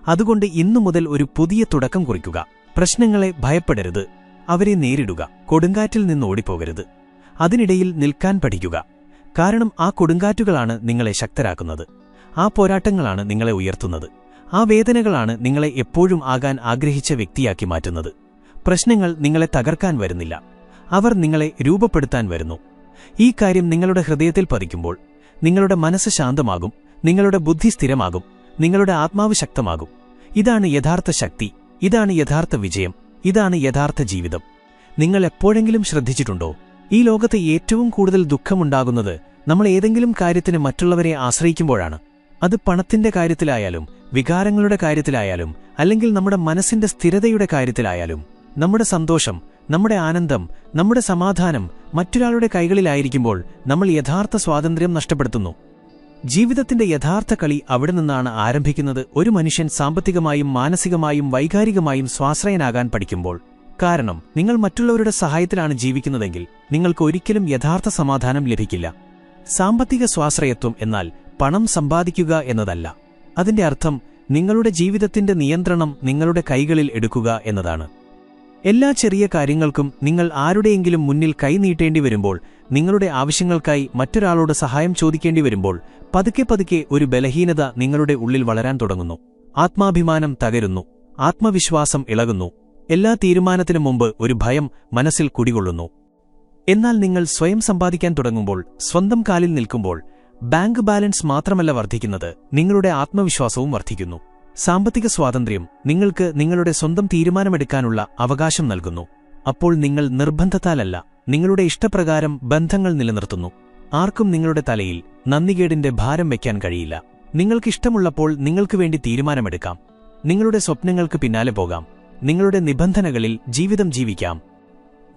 അതുകൊണ്ട് ഇന്നു മുതൽ ഒരു പുതിയ തുടക്കം കുറിക്കുക. പ്രശ്നങ്ങളെ ഭയപ്പെടരുത്, അവരെ നേരിടുക. കൊടുങ്കാറ്റിൽ നിന്ന് ഓടിപ്പോകരുത്, അതിനിടയിൽ നിൽക്കാൻ പഠിക്കുക. കാരണം ആ കൊടുങ്കാറ്റുകളാണ് നിങ്ങളെ ശക്തരാക്കുന്നത്. ആ പോരാട്ടങ്ങളാണ് നിങ്ങളെ ഉയർത്തുന്നത്. ആ വേദനകളാണ് നിങ്ങളെ എപ്പോഴും ആകാൻ ആഗ്രഹിച്ച വ്യക്തിയാക്കി മാറ്റുന്നത്. പ്രശ്നങ്ങൾ നിങ്ങളെ തകർക്കാൻ വരുന്നില്ല, അവർ നിങ്ങളെ രൂപപ്പെടുത്താൻ വരുന്നു. ഈ കാര്യം നിങ്ങളുടെ ഹൃദയത്തിൽ പതിക്കുമ്പോൾ നിങ്ങളുടെ മനസ്സ് ശാന്തമാകും, നിങ്ങളുടെ ബുദ്ധി സ്ഥിരമാകും, നിങ്ങളുടെ ആത്മാവ് ശക്തമാകും. ഇതാണ് യഥാർത്ഥ ശക്തി, ഇതാണ് യഥാർത്ഥ വിജയം, ഇതാണ് യഥാർത്ഥ ജീവിതം. നിങ്ങൾ എപ്പോഴെങ്കിലും ശ്രദ്ധിച്ചിട്ടുണ്ടോ, ഈ ലോകത്ത് ഏറ്റവും കൂടുതൽ ദുഃഖമുണ്ടാകുന്നത് നമ്മൾ ഏതെങ്കിലും കാര്യത്തിന് മറ്റുള്ളവരെ ആശ്രയിക്കുമ്പോഴാണ്. അത് പണത്തിന്റെ കാര്യത്തിലായാലും, വികാരങ്ങളുടെ കാര്യത്തിലായാലും, അല്ലെങ്കിൽ നമ്മുടെ മനസ്സിന്റെ സ്ഥിരതയുടെ കാര്യത്തിലായാലും. നമ്മുടെ സന്തോഷം, നമ്മുടെ ആനന്ദം, നമ്മുടെ സമാധാനം മറ്റൊരാളുടെ കൈകളിലായിരിക്കുമ്പോൾ നമ്മൾ യഥാർത്ഥ സ്വാതന്ത്ര്യം നഷ്ടപ്പെടുത്തുന്നു. ജീവിതത്തിന്റെ യഥാർത്ഥ കളി അവിടെ നിന്നാണ് ആരംഭിക്കുന്നത്. ഒരു മനുഷ്യൻ സാമ്പത്തികമായും മാനസികമായും വൈകാരികമായും സ്വാശ്രയനാകാൻ പഠിക്കുമ്പോൾ. കാരണം നിങ്ങൾ മറ്റുള്ളവരുടെ സഹായത്തിലാണ് ജീവിക്കുന്നതെങ്കിൽ നിങ്ങൾക്ക് ഒരിക്കലും യഥാർത്ഥ സമാധാനം ലഭിക്കില്ല. സാമ്പത്തിക സ്വാശ്രയത്വം എന്നാൽ പണം സമ്പാദിക്കുക എന്നതല്ല. അതിന്റെ അർത്ഥം നിങ്ങളുടെ ജീവിതത്തിന്റെ നിയന്ത്രണം നിങ്ങളുടെ കൈകളിൽ എടുക്കുക എന്നതാണ്. എല്ലാ ചെറിയ കാര്യങ്ങൾക്കും നിങ്ങൾ ആരുടെയെങ്കിലും മുന്നിൽ കൈനീട്ടേണ്ടി വരുമ്പോൾ, നിങ്ങളുടെ ആവശ്യങ്ങൾക്കായി മറ്റൊരാളോട് സഹായം ചോദിക്കേണ്ടി വരുമ്പോൾ, പതുക്കെ പതുക്കെ ഒരു ബലഹീനത നിങ്ങളുടെ ഉള്ളിൽ വളരാൻ തുടങ്ങുന്നു. ആത്മാഭിമാനം തകരുന്നു, ആത്മവിശ്വാസം ഇളകുന്നു. എല്ലാ തീരുമാനത്തിനും മുമ്പ് ഒരു ഭയം മനസ്സിൽ കുടികൊള്ളുന്നു. എന്നാൽ നിങ്ങൾ സ്വയം സമ്പാദിക്കാൻ തുടങ്ങുമ്പോൾ, സ്വന്തം കാലിൽ നിൽക്കുമ്പോൾ, ബാങ്ക് ബാലൻസ് മാത്രമല്ല വർദ്ധിക്കുന്നത്, നിങ്ങളുടെ ആത്മവിശ്വാസവും വർദ്ധിക്കുന്നു. സാമ്പത്തിക സ്വാതന്ത്ര്യം നിങ്ങൾക്ക് നിങ്ങളുടെ സ്വന്തം തീരുമാനമെടുക്കാനുള്ള അവകാശം നൽകുന്നു. അപ്പോൾ നിങ്ങൾ നിർബന്ധത്താലല്ല, നിങ്ങളുടെ ഇഷ്ടപ്രകാരം ബന്ധങ്ങൾ നിലനിർത്തുന്നു. ആർക്കും നിങ്ങളുടെ തലയിൽ നന്ദികേടിന്റെ ഭാരം വയ്ക്കാൻ കഴിയില്ല. നിങ്ങൾക്കിഷ്ടമുള്ളപ്പോൾ നിങ്ങൾക്ക് വേണ്ടി തീരുമാനമെടുക്കാം. നിങ്ങളുടെ സ്വപ്നങ്ങൾക്ക് പിന്നാലെ പോകാം. നിങ്ങളുടെ നിബന്ധനകളിൽ ജീവിതം ജീവിക്കാം.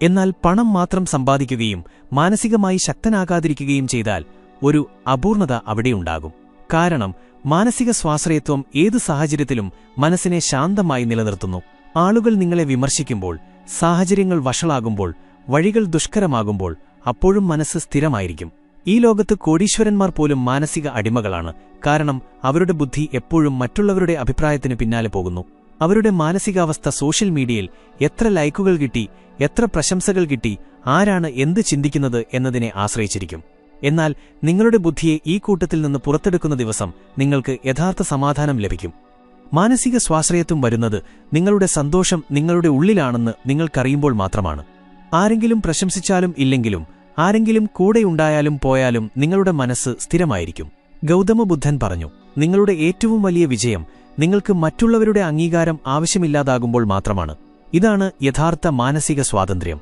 എന്നാൽ പണം മാത്രം സമ്പാദിക്കുകയും മാനസികമായി ശക്തനാകാതിരിക്കുകയും ചെയ്താൽ ഒരു അപൂർണത അവിടെയുണ്ടാകും. കാരണം മാനസിക സ്വാശ്രയത്വം ഏതു സാഹചര്യത്തിലും മനസ്സിനെ ശാന്തമായി നിലനിർത്തുന്നു. ആളുകൾ നിങ്ങളെ വിമർശിക്കുമ്പോൾ, സാഹചര്യങ്ങൾ വഷളാകുമ്പോൾ, വഴികൾ ദുഷ്കരമാകുമ്പോൾ, അപ്പോഴും മനസ്സ് സ്ഥിരമായിരിക്കും. ഈ ലോകത്ത് കോടീശ്വരന്മാർ പോലും മാനസിക അടിമകളാണ്. കാരണം അവരുടെ ബുദ്ധി എപ്പോഴും മറ്റുള്ളവരുടെ അഭിപ്രായത്തിന് പിന്നാലെ പോകുന്നു. അവരുടെ മാനസികാവസ്ഥ സോഷ്യൽ മീഡിയയിൽ എത്ര ലൈക്കുകൾ കിട്ടി, എത്ര പ്രശംസകൾ കിട്ടി, ആരാണ് എന്ത് ചിന്തിക്കുന്നത് എന്നതിനെ ആശ്രയിച്ചിരിക്കും. എന്നാൽ നിങ്ങളുടെ ബുദ്ധിയെ ഈ കൂട്ടത്തിൽ നിന്ന് പുറത്തെടുക്കുന്ന ദിവസം നിങ്ങൾക്ക് യഥാർത്ഥ സമാധാനം ലഭിക്കും. മാനസിക സ്വാശ്രയത്വം വരുന്നത് നിങ്ങളുടെ സന്തോഷം നിങ്ങളുടെ ഉള്ളിലാണെന്ന് നിങ്ങൾക്കറിയുമ്പോൾ മാത്രമാണ്. ആരെങ്കിലും പ്രശംസിച്ചാലും ഇല്ലെങ്കിലും, ആരെങ്കിലും കൂടെയുണ്ടായാലും പോയാലും നിങ്ങളുടെ മനസ്സ് സ്ഥിരമായിരിക്കും. ഗൗതമ ബുദ്ധൻ പറഞ്ഞു, നിങ്ങളുടെ ഏറ്റവും വലിയ വിജയം നിങ്ങൾക്ക് മറ്റുള്ളവരുടെ അംഗീകാരം ആവശ്യമില്ലാതാകുമ്പോൾ മാത്രമാണ്. ഇതാണ് യഥാർത്ഥ മാനസിക സ്വാതന്ത്ര്യം.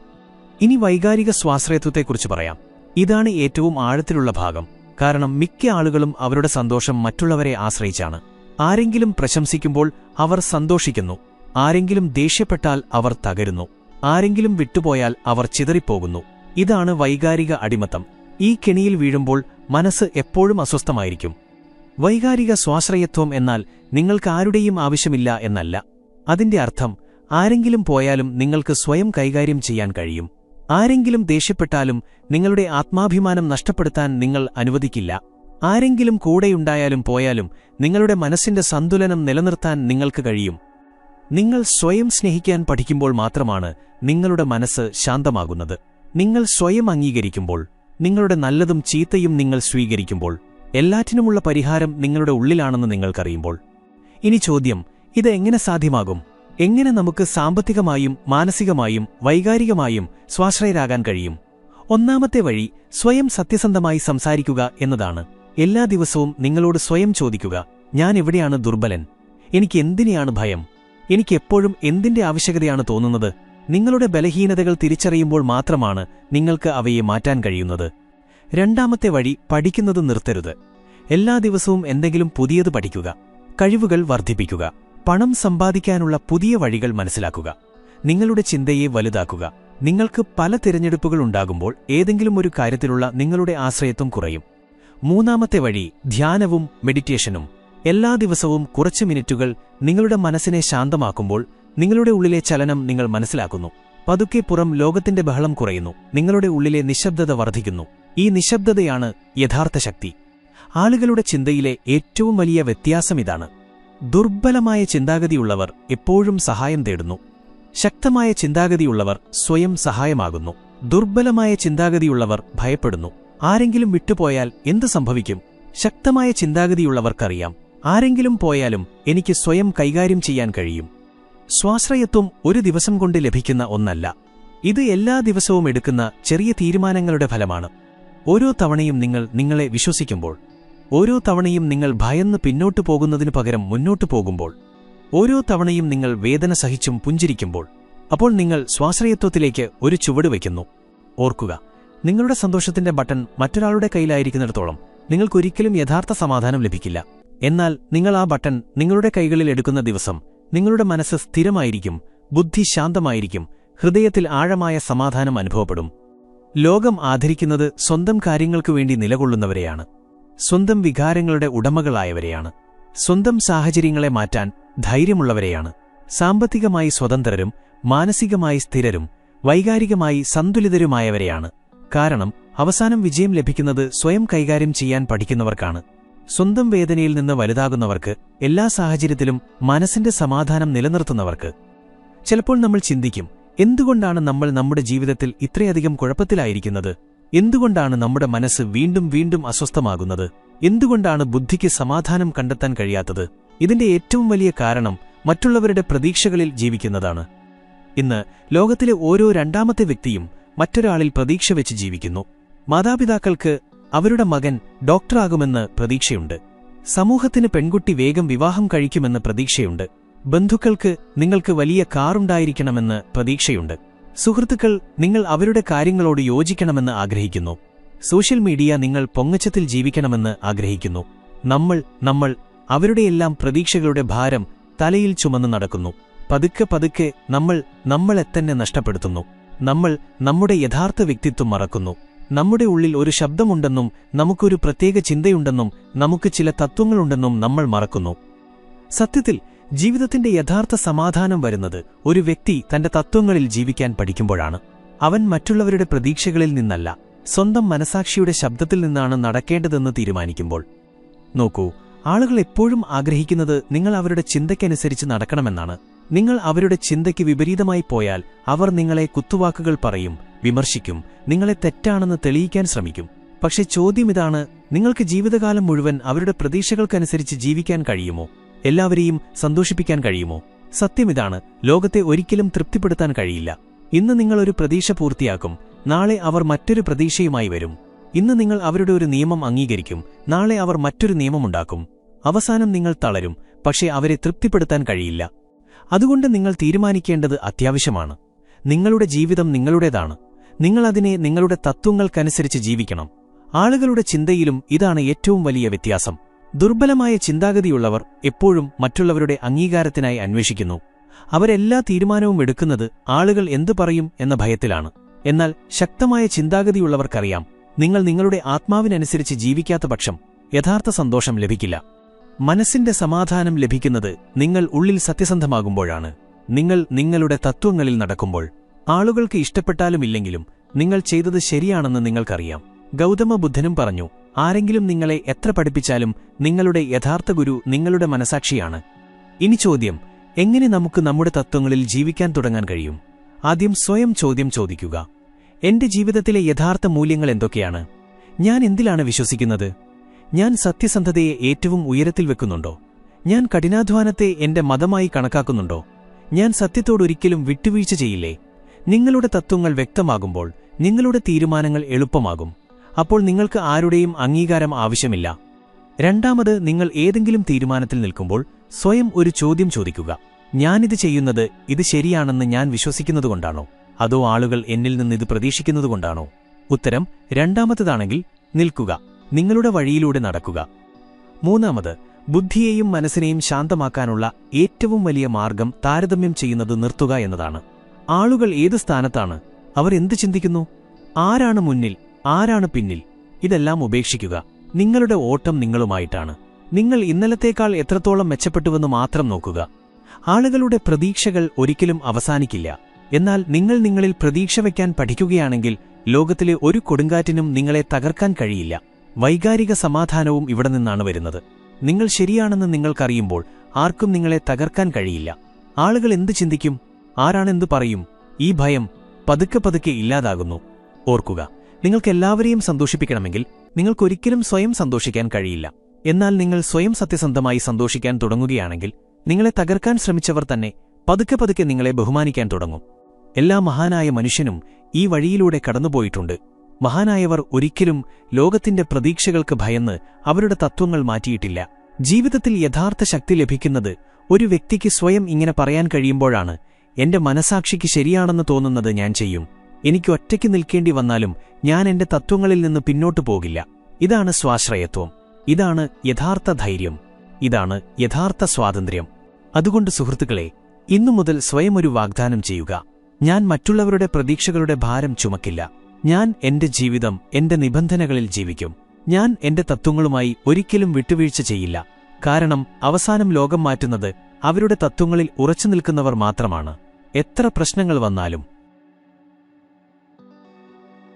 ഇനി വൈകാരിക സ്വാശ്രയത്വത്തെക്കുറിച്ച് പറയാം. ഇതാണ് ഏറ്റവും ആഴത്തിലുള്ള ഭാഗം. കാരണം മിക്ക ആളുകളും അവരുടെ സന്തോഷം മറ്റുള്ളവരെ ആശ്രയിച്ചാണ്. ആരെങ്കിലും പ്രശംസിക്കുമ്പോൾ അവർ സന്തോഷിക്കുന്നു. ആരെങ്കിലും ദേഷ്യപ്പെട്ടാൽ അവർ തകരുന്നു. ആരെങ്കിലും വിട്ടുപോയാൽ അവർ ചിതറിപ്പോകുന്നു. ഇതാണ് വൈകാരിക അടിമത്തം. ഈ കെണിയിൽ വീഴുമ്പോൾ മനസ്സ് എപ്പോഴും അസ്വസ്ഥമായിരിക്കും. വൈകാരിക സ്വാശ്രയത്വം എന്നാൽ നിങ്ങൾക്ക് ആരുടെയും ആവശ്യമില്ല എന്നല്ല. അതിന്റെ അർത്ഥം ആരെങ്കിലും പോയാലും നിങ്ങൾക്ക് സ്വയം കൈകാര്യം ചെയ്യാൻ കഴിയും. ആരെങ്കിലും ദേഷ്യപ്പെട്ടാലും നിങ്ങളുടെ ആത്മാഭിമാനം നഷ്ടപ്പെടുത്താൻ നിങ്ങൾ അനുവദിക്കില്ല. ആരെങ്കിലും കൂടെയുണ്ടായാലും പോയാലും നിങ്ങളുടെ മനസ്സിന്റെ സന്തുലനം നിലനിർത്താൻ നിങ്ങൾക്ക് കഴിയും. നിങ്ങൾ സ്വയം സ്നേഹിക്കാൻ പഠിക്കുമ്പോൾ മാത്രമാണ് നിങ്ങളുടെ മനസ്സ് ശാന്തമാകുന്നത്. നിങ്ങൾ സ്വയം അംഗീകരിക്കുമ്പോൾ, നിങ്ങളുടെ നല്ലതും ചീത്തയും നിങ്ങൾ സ്വീകരിക്കുമ്പോൾ, എല്ലാറ്റിനുമുള്ള പരിഹാരം നിങ്ങളുടെ ഉള്ളിലാണെന്ന് നിങ്ങൾക്കറിയുമ്പോൾ. ഇനി ചോദ്യം, ഇത് എങ്ങനെ സാധ്യമാകും? എങ്ങനെ നമുക്ക് സാമ്പത്തികമായും മാനസികമായും വൈകാരികമായും സ്വാശ്രയരാകാൻ കഴിയും? ഒന്നാമത്തെ വഴി സ്വയം സത്യസന്ധമായി സംസാരിക്കുക എന്നതാണ്. എല്ലാ ദിവസവും നിങ്ങളോട് സ്വയം ചോദിക്കുക, ഞാൻ എവിടെയാണ് ദുർബലൻ? എനിക്ക് എന്തിനെയാണ് ഭയം? എനിക്കെപ്പോഴും എന്തിന്റെ ആവശ്യകതയാണ് തോന്നുന്നത്? നിങ്ങളുടെ ബലഹീനതകൾ തിരിച്ചറിയുമ്പോൾ മാത്രമാണ് നിങ്ങൾക്ക് അവയെ മാറ്റാൻ കഴിയുന്നത്. രണ്ടാമത്തെ വഴി പഠിക്കുന്നത് നിർത്തരുത്. എല്ലാ ദിവസവും എന്തെങ്കിലും പുതിയത് പഠിക്കുക. കഴിവുകൾ വർദ്ധിപ്പിക്കുക. പണം സമ്പാദിക്കാനുള്ള പുതിയ വഴികൾ മനസ്സിലാക്കുക. നിങ്ങളുടെ ചിന്തയെ വലുതാക്കുക. നിങ്ങൾക്ക് പല തിരഞ്ഞെടുപ്പുകൾ ഉണ്ടാകുമ്പോൾ ഏതെങ്കിലും ഒരു കാര്യത്തിലുള്ള നിങ്ങളുടെ ആശ്രയത്വം കുറയും. മൂന്നാമത്തെ വഴി ധ്യാനവും മെഡിറ്റേഷനും. എല്ലാ ദിവസവും കുറച്ച് മിനിറ്റുകൾ നിങ്ങളുടെ മനസ്സിനെ ശാന്തമാക്കുമ്പോൾ നിങ്ങളുടെ ഉള്ളിലെ ചലനം നിങ്ങൾ മനസ്സിലാക്കുന്നു. പതുക്കെ പുറം ലോകത്തിന്റെ ബഹളം കുറയുന്നു. നിങ്ങളുടെ ഉള്ളിലെ നിശബ്ദത വർദ്ധിക്കുന്നു. ഈ നിശബ്ദതയാണ് യഥാർത്ഥ ശക്തി. ആളുകളുടെ ചിന്തയിലെ ഏറ്റവും വലിയ വ്യത്യാസമിതാണ്. ദുർബലമായ ചിന്താഗതിയുള്ളവർ എപ്പോഴും സഹായം തേടുന്നു. ശക്തമായ ചിന്താഗതിയുള്ളവർ സ്വയം സഹായമാകുന്നു. ദുർബലമായ ചിന്താഗതിയുള്ളവർ ഭയപ്പെടുന്നു. ആരെങ്കിലും വിട്ടുപോയാൽ എന്തു സംഭവിക്കും? ശക്തമായ ചിന്താഗതിയുള്ളവർക്കറിയാം, ആരെങ്കിലും പോയാലും എനിക്ക് സ്വയം കൈകാര്യം ചെയ്യാൻ കഴിയും. സ്വാശ്രയത്വം ഒരു ദിവസം കൊണ്ട് ലഭിക്കുന്ന ഒന്നല്ല. ഇത് എല്ലാ ദിവസവും എടുക്കുന്ന ചെറിയ തീരുമാനങ്ങളുടെ ഫലമാണ്. ഓരോ തവണയും നിങ്ങൾ നിങ്ങളെ വിശ്വസിക്കുമ്പോൾ, ഓരോ തവണയും നിങ്ങൾ ഭയന്ന് പിന്നോട്ടു പോകുന്നതിനു പകരം മുന്നോട്ടു പോകുമ്പോൾ, ഓരോ തവണയും നിങ്ങൾ വേദന സഹിച്ചും പുഞ്ചിരിക്കുമ്പോൾ, അപ്പോൾ നിങ്ങൾ സ്വാശ്രയത്വത്തിലേക്ക് ഒരു ചുവട് വയ്ക്കുന്നു. ഓർക്കുക, നിങ്ങളുടെ സന്തോഷത്തിന്റെ ബട്ടൺ മറ്റൊരാളുടെ കയ്യിലായിരിക്കുന്നിടത്തോളം നിങ്ങൾക്കൊരിക്കലും യഥാർത്ഥ സമാധാനം ലഭിക്കില്ല. എന്നാൽ നിങ്ങൾ ആ ബട്ടൺ നിങ്ങളുടെ കൈകളിൽ എടുക്കുന്ന ദിവസം നിങ്ങളുടെ മനസ്സ് സ്ഥിരമായിരിക്കും, ബുദ്ധി ശാന്തമായിരിക്കും, ഹൃദയത്തിൽ ആഴമായ സമാധാനം അനുഭവപ്പെടും. ലോകം ആദരിക്കുന്നത് സ്വന്തം കാര്യങ്ങൾക്കു വേണ്ടി നിലകൊള്ളുന്നവരെയാണ്. സ്വന്തം വികാരങ്ങളുടെ ഉടമകളായവരെയാണ്. സ്വന്തം സാഹചര്യങ്ങളെ മാറ്റാൻ ധൈര്യമുള്ളവരെയാണ്. സാമ്പത്തികമായി സ്വതന്ത്രരും മാനസികമായി സ്ഥിരരും വൈകാരികമായി സന്തുലിതരുമായവരെയാണ്. കാരണം അവസാനം വിജയം ലഭിക്കുന്നത് സ്വയം കൈകാര്യം ചെയ്യാൻ പഠിക്കുന്നവർക്കാണ്. സ്വന്തം വേദനയിൽ നിന്ന് വലുതാകുന്നവർക്ക്, എല്ലാ സാഹചര്യത്തിലും മനസ്സിന്റെ സമാധാനം നിലനിർത്തുന്നവർക്ക്. ചിലപ്പോൾ നമ്മൾ ചിന്തിക്കും, എന്തുകൊണ്ടാണ് നമ്മൾ നമ്മുടെ ജീവിതത്തിൽ ഇത്രയധികം കുഴപ്പത്തിലായിരിക്കുന്നത്? എന്തുകൊണ്ടാണ് നമ്മുടെ മനസ്സ് വീണ്ടും വീണ്ടും അസ്വസ്ഥമാകുന്നത്? എന്തുകൊണ്ടാണ് ബുദ്ധിക്ക് സമാധാനം കണ്ടെത്താൻ കഴിയാത്തത്? ഇതിന്റെ ഏറ്റവും വലിയ കാരണം മറ്റുള്ളവരുടെ പ്രതീക്ഷകളിൽ ജീവിക്കുന്നതാണ്. ഇന്ന് ലോകത്തിലെ ഓരോ രണ്ടാമത്തെ വ്യക്തിയും മറ്റൊരാളിൽ പ്രതീക്ഷ വെച്ച് ജീവിക്കുന്നു. മാതാപിതാക്കൾക്ക് അവരുടെ മകൻ ഡോക്ടറാകുമെന്ന് പ്രതീക്ഷയുണ്ട്. സമൂഹത്തിന് പെൺകുട്ടി വേഗം വിവാഹം കഴിക്കുമെന്ന് പ്രതീക്ഷയുണ്ട്. ബന്ധുക്കൾക്ക് നിങ്ങൾക്ക് വലിയ കാറുണ്ടായിരിക്കണമെന്ന് പ്രതീക്ഷയുണ്ട്. സുഹൃത്തുക്കൾ നിങ്ങൾ അവരുടെ കാര്യങ്ങളോട് യോജിക്കണമെന്ന് ആഗ്രഹിക്കുന്നു. സോഷ്യൽ മീഡിയ നിങ്ങൾ പൊങ്ങച്ചത്തിൽ ജീവിക്കണമെന്ന് ആഗ്രഹിക്കുന്നു. നമ്മൾ അവരുടെയെല്ലാം പ്രതീക്ഷകളുടെ ഭാരം തലയിൽ ചുമന്ന് നടക്കുന്നു. പതുക്കെ പതുക്കെ നമ്മളെ തന്നെ നഷ്ടപ്പെടുത്തുന്നു. നമ്മൾ നമ്മുടെ യഥാർത്ഥ വ്യക്തിത്വം മറക്കുന്നു. നമ്മുടെ ഉള്ളിൽ ഒരു ശബ്ദമുണ്ടെന്നും നമുക്കൊരു പ്രത്യേക ചിന്തയുണ്ടെന്നും നമുക്ക് ചില തത്വങ്ങളുണ്ടെന്നും നമ്മൾ മറക്കുന്നു. സത്യത്തിൽ ജീവിതത്തിന്റെ യഥാർത്ഥ സമാധാനം വരുന്നത് ഒരു വ്യക്തി തന്റെ തത്വങ്ങളിൽ ജീവിക്കാൻ പഠിക്കുമ്പോഴാണ്. അവൻ മറ്റുള്ളവരുടെ പ്രതീക്ഷകളിൽ നിന്നല്ല, സ്വന്തം മനസാക്ഷിയുടെ ശബ്ദത്തിൽ നിന്നാണ് നടക്കേണ്ടതെന്ന് തീരുമാനിക്കുമ്പോൾ. നോക്കൂ, ആളുകൾ എപ്പോഴും ആഗ്രഹിക്കുന്നത് നിങ്ങൾ അവരുടെ ചിന്തയ്ക്കനുസരിച്ച് നടക്കണമെന്നാണ്. നിങ്ങൾ അവരുടെ ചിന്തയ്ക്ക് വിപരീതമായി പോയാൽ അവർ നിങ്ങളെ കുത്തുവാക്കുകൾ പറയും, വിമർശിക്കും, നിങ്ങളെ തെറ്റാണെന്ന് തെളിയിക്കാൻ ശ്രമിക്കും. പക്ഷെ ചോദ്യമിതാണ്, നിങ്ങൾക്ക് ജീവിതകാലം മുഴുവൻ അവരുടെ പ്രതീക്ഷകൾക്കനുസരിച്ച് ജീവിക്കാൻ കഴിയുമോ? എല്ലാവരെയും സന്തോഷിപ്പിക്കാൻ കഴിയുമോ? സത്യമിതാണ്, ലോകത്തെ ഒരിക്കലും തൃപ്തിപ്പെടുത്താൻ കഴിയില്ല. ഇന്ന് നിങ്ങൾ ഒരു പ്രതീക്ഷ പൂർത്തിയാക്കും, നാളെ അവർ മറ്റൊരു പ്രതീക്ഷയുമായി വരും. ഇന്ന് നിങ്ങൾ അവരുടെ ഒരു നിയമം അംഗീകരിക്കും, നാളെ അവർ മറ്റൊരു നിയമമുണ്ടാക്കും. അവസാനം നിങ്ങൾ തളരും, പക്ഷേ അവരെ തൃപ്തിപ്പെടുത്താൻ കഴിയില്ല. അതുകൊണ്ട് നിങ്ങൾ തീരുമാനിക്കേണ്ടത് അത്യാവശ്യമാണ്. നിങ്ങളുടെ ജീവിതം നിങ്ങളുടേതാണ്. നിങ്ങളതിനെ നിങ്ങളുടെ തത്വങ്ങൾക്കനുസരിച്ച് ജീവിക്കണം. ആളുകളുടെ ചിന്തയിലും ഇതാണ് ഏറ്റവും വലിയ വ്യത്യാസം. ദുർബലമായ ചിന്താഗതിയുള്ളവർ എപ്പോഴും മറ്റുള്ളവരുടെ അംഗീകാരത്തിനായി അന്വേഷിക്കുന്നു. അവരെല്ലാ തീരുമാനവും എടുക്കുന്നത് ആളുകൾ എന്തു പറയും എന്ന ഭയത്തിലാണ്. എന്നാൽ ശക്തമായ ചിന്താഗതിയുള്ളവർക്കറിയാം, നിങ്ങൾ നിങ്ങളുടെ ആത്മാവിനനുസരിച്ച് ജീവിക്കാത്ത പക്ഷം യഥാർത്ഥ സന്തോഷം ലഭിക്കില്ല. മനസ്സിന്റെ സമാധാനം ലഭിക്കുന്നത് നിങ്ങൾ ഉള്ളിൽ സത്യസന്ധമാകുമ്പോഴാണ്. നിങ്ങൾ നിങ്ങളുടെ തത്വങ്ങളിൽ നടക്കുമ്പോൾ. ആളുകൾക്ക് ഇഷ്ടപ്പെട്ടാലും ഇല്ലെങ്കിലും നിങ്ങൾ ചെയ്തത് ശരിയാണെന്ന് നിങ്ങൾക്കറിയാം. ഗൗതമ ബുദ്ധനും പറഞ്ഞു, ആരെങ്കിലും നിങ്ങളെ എത്ര പഠിപ്പിച്ചാലും നിങ്ങളുടെ യഥാർത്ഥ ഗുരു നിങ്ങളുടെ മനസാക്ഷിയാണ്. ഇനി ചോദ്യം, എങ്ങനെ നമുക്ക് നമ്മുടെ തത്വങ്ങളിൽ ജീവിക്കാൻ തുടങ്ങാൻ കഴിയും? ആദ്യം സ്വയം ചോദ്യം ചോദിക്കുക. എന്റെ ജീവിതത്തിലെ യഥാർത്ഥ മൂല്യങ്ങൾ എന്തൊക്കെയാണ്? ഞാൻ എന്തിലാണ് വിശ്വസിക്കുന്നത്? ഞാൻ സത്യസന്ധതയെ ഏറ്റവും ഉയരത്തിൽ വെക്കുന്നുണ്ടോ? ഞാൻ കഠിനാധ്വാനത്തെ എന്റെ മതമായി കണക്കാക്കുന്നുണ്ടോ? ഞാൻ സത്യത്തോടൊരിക്കലും വിട്ടുവീഴ്ച ചെയ്യില്ലേ? നിങ്ങളുടെ തത്വങ്ങൾ വ്യക്തമാകുമ്പോൾ നിങ്ങളുടെ തീരുമാനങ്ങൾ എളുപ്പമാകും. അപ്പോൾ നിങ്ങൾക്ക് ആരുടെയും അംഗീകാരം ആവശ്യമില്ല. രണ്ടാമത്, നിങ്ങൾ ഏതെങ്കിലും തീരുമാനത്തിൽ നിൽക്കുമ്പോൾ സ്വയം ഒരു ചോദ്യം ചോദിക്കുക. ഞാനിത് ചെയ്യുന്നത് ഇത് ശരിയാണെന്ന് ഞാൻ വിശ്വസിക്കുന്നതുകൊണ്ടാണോ, അതോ ആളുകൾ എന്നിൽ നിന്ന് ഇത് പ്രതീക്ഷിക്കുന്നതുകൊണ്ടാണോ? ഉത്തരം രണ്ടാമത്തേതാണെങ്കിൽ നിൽക്കുക, നിങ്ങളുടെ വഴിയിലൂടെ നടക്കുക. മൂന്നാമത്, ബുദ്ധിയെയും മനസ്സിനെയും ശാന്തമാക്കാനുള്ള ഏറ്റവും വലിയ മാർഗം താരതമ്യം ചെയ്യുന്നത് നിർത്തുക എന്നതാണ്. ആളുകൾ ഏത് സ്ഥാനത്താണ്? അവർ എന്ത് ചിന്തിക്കുന്നു? ആരാണ് മുന്നിൽ, ആരാണ് പിന്നിൽ? ഇതെല്ലാം ഉപേക്ഷിക്കുക. നിങ്ങളുടെ ഓട്ടം നിങ്ങളുമായിട്ടാണ്. നിങ്ങൾ ഇന്നലത്തേക്കാൾ എത്രത്തോളം മെച്ചപ്പെട്ടുവെന്ന് മാത്രം നോക്കുക. ആളുകളുടെ പ്രതീക്ഷകൾ ഒരിക്കലും അവസാനിക്കില്ല. എന്നാൽ നിങ്ങൾ നിങ്ങളിൽ പ്രതീക്ഷ വയ്ക്കാൻ പഠിക്കുകയാണെങ്കിൽ ലോകത്തിലെ ഒരു കൊടുങ്കാറ്റിനും നിങ്ങളെ തകർക്കാൻ കഴിയില്ല. വൈകാരിക സമാധാനവും ഇവിടെ നിന്നാണ് വരുന്നത്. നിങ്ങൾ ശരിയാണെന്ന് നിങ്ങൾക്കറിയുമ്പോൾ ആർക്കും നിങ്ങളെ തകർക്കാൻ കഴിയില്ല. ആളുകൾ എന്ത് ചിന്തിക്കും, ആരാണെന്തു പറയും, ഈ ഭയം പതുക്കെ പതുക്കെ ഇല്ലാതാകുന്നു. ഓർക്കുക, നിങ്ങൾക്കെല്ലാവരെയും സന്തോഷിപ്പിക്കണമെങ്കിൽ നിങ്ങൾക്കൊരിക്കലും സ്വയം സന്തോഷിക്കാൻ കഴിയില്ല. എന്നാൽ നിങ്ങൾ സ്വയം സത്യസന്ധമായി സന്തോഷിക്കാൻ തുടങ്ങുകയാണെങ്കിൽ നിങ്ങളെ തകർക്കാൻ ശ്രമിച്ചവർ തന്നെ പതുക്കെ പതുക്കെ നിങ്ങളെ ബഹുമാനിക്കാൻ തുടങ്ങും. എല്ലാ മഹാനായ മനുഷ്യനും ഈ വഴിയിലൂടെ കടന്നുപോയിട്ടുണ്ട്. മഹാനായവർ ഒരിക്കലും ലോകത്തിന്റെ പ്രതീക്ഷകൾക്ക് ഭയന്ന് അവരുടെ തത്വങ്ങൾ മാറ്റിയിട്ടില്ല. ജീവിതത്തിൽ യഥാർത്ഥ ശക്തി ലഭിക്കുന്നത് ഒരു വ്യക്തിക്ക് സ്വയം ഇങ്ങനെ പറയാൻ കഴിയുമ്പോഴാണ്. എന്റെ മനസാക്ഷിക്ക് ശരിയാണെന്ന് തോന്നുന്നത് ഞാൻ ചെയ്യും. എനിക്ക് ഒറ്റയ്ക്ക് നിൽക്കേണ്ടി വന്നാലും ഞാൻ എന്റെ തത്വങ്ങളിൽ നിന്ന് പിന്നോട്ടു പോകില്ല. ഇതാണ് സ്വാശ്രയത്വം. ഇതാണ് യഥാർത്ഥ ധൈര്യം. ഇതാണ് യഥാർത്ഥ സ്വാതന്ത്ര്യം. അതുകൊണ്ട് സുഹൃത്തുക്കളെ, ഇന്നു മുതൽ സ്വയം ഒരു വാഗ്ദാനം ചെയ്യുക. ഞാൻ മറ്റുള്ളവരുടെ പ്രതീക്ഷകളുടെ ഭാരം ചുമക്കില്ല. ഞാൻ എന്റെ ജീവിതം എന്റെ നിബന്ധനകളിൽ ജീവിക്കും. ഞാൻ എന്റെ തത്വങ്ങളുമായി ഒരിക്കലും വിട്ടുവീഴ്ച ചെയ്യില്ല. കാരണം അവസാനം ലോകം മാറ്റുന്നത് അവരുടെ തത്വങ്ങളിൽ ഉറച്ചുനിൽക്കുന്നവർ മാത്രമാണ്. എത്ര പ്രശ്നങ്ങൾ വന്നാലും